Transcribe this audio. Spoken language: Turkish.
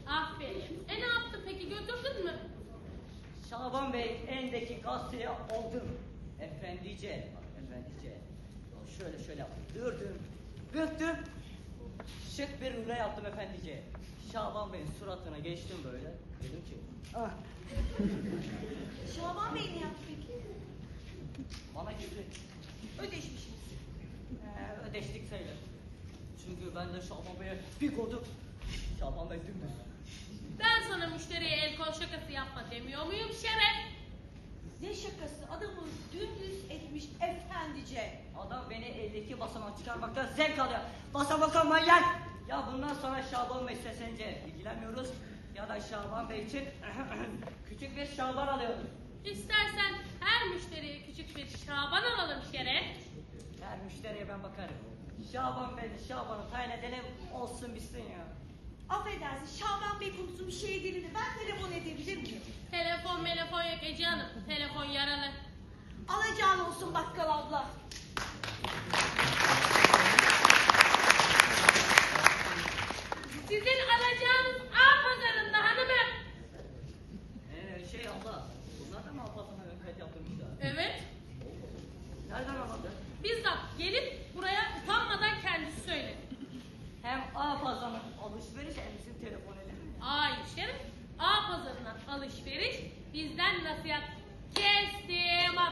Aferin. Ne yaptı peki, götürdün mü? Şaban Bey endeki gazeteyi aldım. Efendice, bak efendice. Şöyle yaptırdım. Büktüm. Şık bir rüle yaptım efendice. Şaban Bey'in suratına geçtim böyle. Dedim ki, ah. Şaban Bey ne yaptı peki? Bana küfür. Ödeşmişsiniz. Ödeştik sayılır. Çünkü ben de Şaban Bey'e bir koydum. Şaban Bey dümdüz. Ben sana müşteriye el kol şakası yapma demiyor muyum Şeref? Ne şakası? Adamı dümdüz etmiş efendice. Adam beni eldeki basamak çıkarmaktan zevk alıyor. Basamak manyak! Ya bundan sonra Şaban Bey seslenince ilgilenmiyoruz. Ya da Şaban Bey için küçük bir Şaban alıyoruz. İstersen her müşteriye küçük bir Şaban alalım Şeref. Her müşteriye ben bakarım. Şaban Bey'le Şaban'ı tayin edelim, olsun bitsin ya. Affedersin, Şaban Bey konusu bir şey değil. Ben telefon edebilir miyim? Telefon yok Ece Hanım. Telefon yaralı. Alacağın olsun bakkal abla. Sizin alacağınız A pazarında hanımım. Abla, bunlar da mı Alpaslan'a kayıt yaptırmışlar? Evet. Nereden anladın? Bizzat gelip buraya utanmadan kendisi söyledi. Hem A pazarına alışveriş hem bizim telefon edelim mi? Hayır Şerif. A pazarına alışveriş bizden nasihat